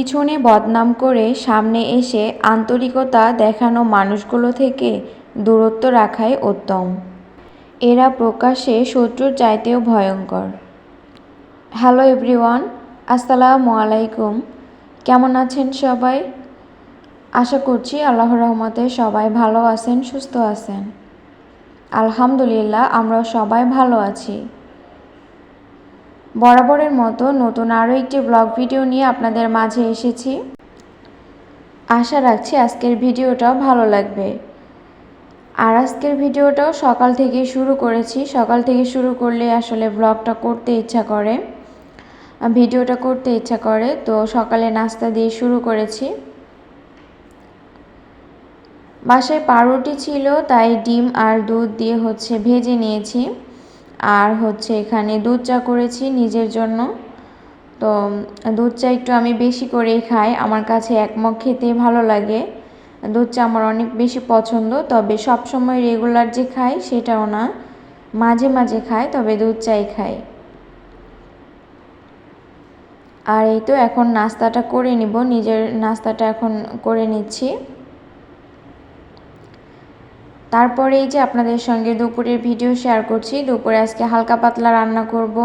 পিছনে বদনাম করে সামনে এসে আন্তরিকতা দেখানো মানুষগুলো থেকে দূরত্ব রাখাই উত্তম। এরা প্রকাশ্যে শত্রুর চাইতেও ভয়ঙ্কর। হ্যালো এভরিওয়ান, আসসালামু আলাইকুম। কেমন আছেন সবাই? আশা করছি আল্লাহর রহমতে সবাই ভালো আছেন, সুস্থ আছেন। আলহামদুলিল্লাহ, আমরা সবাই ভালো আছি। বরাবরের মতো নতুন আরও একটি ব্লগ ভিডিও নিয়ে আপনাদের মাঝে এসেছি। আশা রাখছি আজকের ভিডিওটাও ভালো লাগবে। আর আজকের ভিডিওটাও সকাল থেকে শুরু করেছি। সকাল থেকে শুরু করলে আসলে ব্লগটা করতে ইচ্ছা করে, ভিডিওটা করতে ইচ্ছা করে। তো সকালে নাস্তা দিয়ে শুরু করেছি। বাসায় পাউরুটি ছিল, তাই ডিম আর দুধ দিয়ে ভেজে নিয়েছি। আর এখানে দুধ চা করেছি নিজের জন্য। তো দুধ চা একটু আমি বেশি করেই খাই, আমার কাছে এক মগ খেতে ভালো লাগে। দুধ চা আমার অনেক বেশি পছন্দ, তবে সব সময় রেগুলার যে খাই সেটাও না, মাঝে মাঝে খাই, তবে দুধ চাই খাই। আর এই তো এখন নাস্তাটা করে নিব, নিজের নাস্তাটা এখন করে নিচ্ছি। তারপরে এই যে আপনাদের সঙ্গে দুপুরের ভিডিও শেয়ার করছি। দুপুরে আজকে হালকা পাতলা রান্না করব।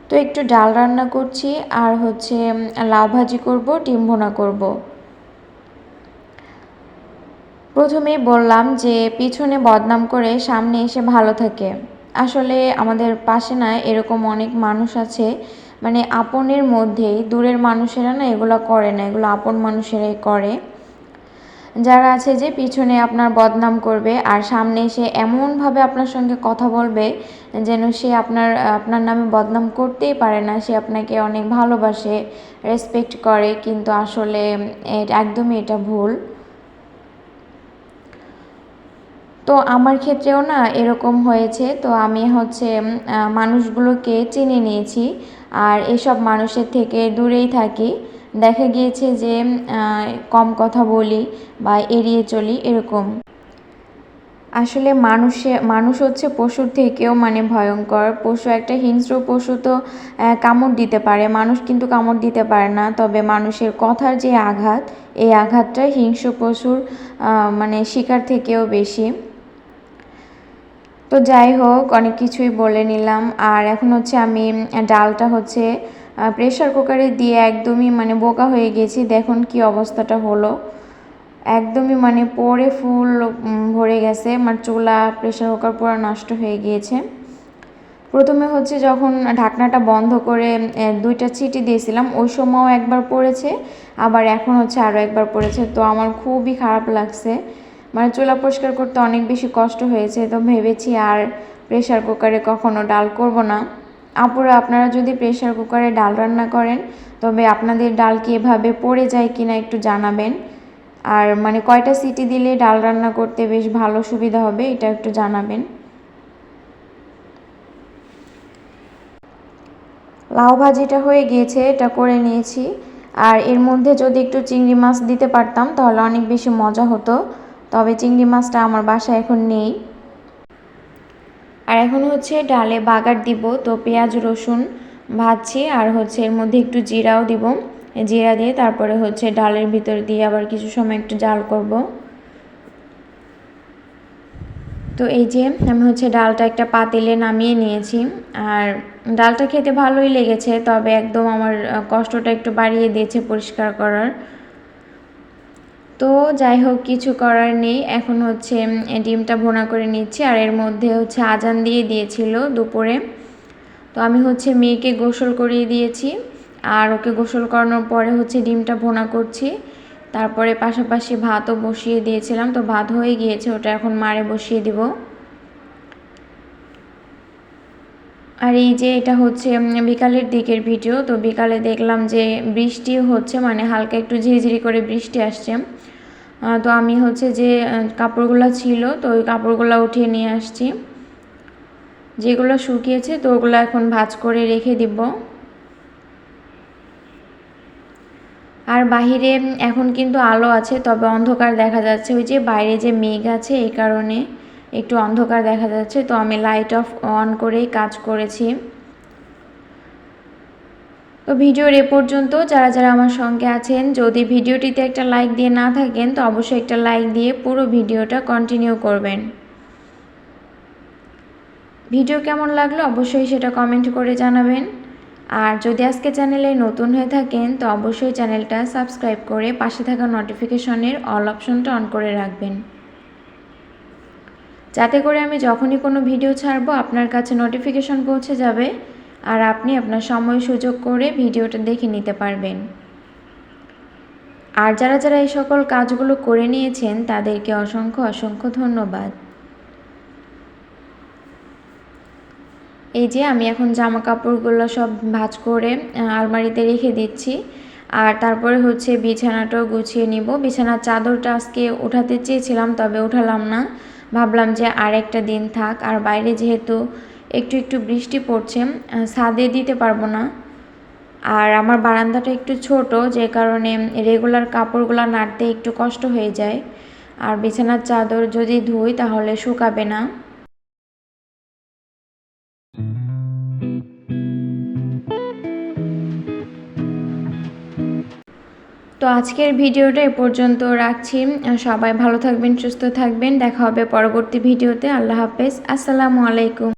তো একটু ডাল রান্না করছি, আর লাউ ভাজি করব, ডিম ভুনা করব। প্রথমেই বললাম যে পিছনে বদনাম করে সামনে এসে ভালো থাকে। আসলে আমাদের পাশে না এরকম অনেক মানুষ আছে, মানে আপনের মধ্যেই, দূরের মানুষেরা না এগুলো করে না, এগুলো আপন মানুষেরাই করে। যারা আছে যে পিছনে আপনার বদনাম করবে আর সামনে এসে এমনভাবে আপনার সঙ্গে কথা বলবে যেন সে আপনার নামে বদনাম করতেই পারে না, সে আপনাকে অনেক ভালোবাসে, রেসপেক্ট করে, কিন্তু আসলে একদমই এটা ভুল। তো আমার ক্ষেত্রেও না এরকম হয়েছে। তো আমি মানুষগুলোকে চিনে নিয়েছি, আর এসব মানুষের থেকে দূরেই থাকি। দেখা গিয়েছে যে কম কথা বলি বা এড়িয়ে চলি এরকম। আসলে মানুষ পশুর থেকেও ভয়ঙ্কর। পশু একটা হিংস্র পশু তো কামড় দিতে পারে, মানুষ কিন্তু কামড় দিতে পারে না। তবে মানুষের কথার যে আঘাত, এই আঘাতটা হিংস্র পশুর শিকার থেকেও বেশি। তো যাই হোক, অনেক কিছুই বলে নিলাম। আর এখন আমি ডালটা প্রেশার কুকারে দিয়ে একদমই বোকা হয়ে গেছি। দেখুন কি অবস্থাটা হলো, একদমই পরে ফুল ভরে গেছে। আমার চুলা, প্রেশার কুকার পুরো নষ্ট হয়ে গিয়েছে। প্রথমে যখন ঢাকনাটা বন্ধ করে 2টা সিটি দিয়েছিলাম, ওই সময়ও একবার পড়েছে, আবার এখন আরও একবার পড়েছে। তো আমার খুবই খারাপ লাগছে, চুলা পরিষ্কার করতে অনেক বেশি কষ্ট হয়েছে। তো ভেবেছি আর প্রেশার কুকারে কখনো ডাল করব না। আপুরা, আপনারা যদি প্রেশার কুকারে ডাল রান্না করেন, তবে আপনাদের ডাল কি এভাবে পড়ে যায় কিনা একটু জানাবেন। আর কয়টা সিটি দিলে ডাল রান্না করতে বেশ ভালো সুবিধা হবে, এটা একটু জানাবেন। লাউ ভাজিটা হয়ে গিয়েছে, এটা করে নিয়েছি। আর এর মধ্যে যদি একটু চিংড়ি মাছ দিতে পারতাম তাহলে অনেক বেশি মজা হতো, তবে চিংড়ি মাছটা আমার বাসায় এখন নেই। আর এখন ডালে বাগার দিব। তো পেঁয়াজ রসুন ভাজছি, আর এর মধ্যে একটু জিরাও দিব। জিরা দিয়ে তারপরে ডালের ভিতর দিয়ে আবার কিছু সময় একটু জাল করব। তো এই যে আমি ডালটা একটা পাতিলে নামিয়ে নিয়েছি। আর ডালটা খেতে ভালোই লেগেছে, তবে একদম আমার কষ্টটা একটু বাড়িয়ে দিয়েছে পরিষ্কার করার। তো যাই হোক, কিছু করার নেই। এখন ডিমটা ভুনা করে নিচ্ছি। আর এর মধ্যে আজান দিয়ে দিয়েছিল দুপুরে। তো আমি মেয়েকে গোসল করিয়ে দিয়েছি, আর ওকে গোসল করানোর পরে ডিমটা ভুনা করছি। তারপরে পাশাপাশি ভাতও বসিয়ে দিয়েছিলাম। তো ভাত হয়ে গিয়েছে, ওটা এখন মাড়ে বসিয়ে দিব। আর এই যে এটা বিকালের দিকের ভিডিও। তো বিকালে দেখলাম যে বৃষ্টি হচ্ছে, হালকা একটু ঝিরিঝিরি করে বৃষ্টি আসছে। তো আমি যে কাপড়গুলো ছিল, তো ওই কাপড়গুলো উঠিয়ে নিয়ে আসছি। যেগুলো শুকিয়েছে তো ওগুলো এখন ভাঁজ করে রেখে দিব। আর বাহিরে এখন কিন্তু আলো আছে, তবে অন্ধকার দেখা যাচ্ছে। ওই যে বাইরে যে মেঘ আছে, এই কারণে একটু অন্ধকার দেখা যাচ্ছে। তো আমি লাইট অন করেই কাজ করেছি। তো ভিডিওর এ পর্যন্ত যারা যারা আমার সঙ্গে আছেন, যদি ভিডিওটিতে একটা লাইক দিয়ে না থাকেন তো অবশ্যই একটা লাইক দিয়ে পুরো ভিডিওটা কন্টিনিউ করবেন। ভিডিও কেমন লাগলো অবশ্যই সেটা কমেন্ট করে জানাবেন। আর যদি আজকে চ্যানেলে নতুন হয়ে থাকেন তো অবশ্যই চ্যানেলটা সাবস্ক্রাইব করে পাশে থাকা নোটিফিকেশনের অল অপশনটা অন করে রাখবেন, যাতে করে আমি যখনই কোনো ভিডিও ছাড়বো আপনার কাছে নোটিফিকেশন পৌঁছে যাবে আর আপনি আপনার সময় সুযোগ করে ভিডিওটা দেখে নিতে পারবেন। আর যারা যারা এই সকল কাজগুলো করে নিয়েছেন তাদেরকে অসংখ্য অসংখ্য ধন্যবাদ। এই যে আমি এখন জামা কাপড়গুলো সব ভাঁজ করে আলমারিতে রেখে দিচ্ছি। আর তারপরে হচ্ছে বিছানাটাও গুছিয়ে নিব। বিছানার চাদরটা আজকে উঠাতে চেয়েছিলাম, তবে উঠালাম না। ভাবলাম যে আর একটা দিন থাক। আর বাইরে যেহেতু একটু একটু বৃষ্টি পড়ছে, ছাদে দিতে পারবো না। আর আমার বারান্দাটা একটু ছোট, যে কারণে রেগুলার কাপড়গুলো নাড়তে একটু কষ্ট হয়ে যায়। আর বিছানার চাদর যদি ধুই তাহলে শুকাবে না। তো আজকের ভিডিওটা এ পর্যন্ত রাখছি। সবাই ভালো থাকবেন, সুস্থ থাকবেন। দেখা হবে পরবর্তী ভিডিওতে। আল্লাহ হাফেজ। আসসালামু আলাইকুম।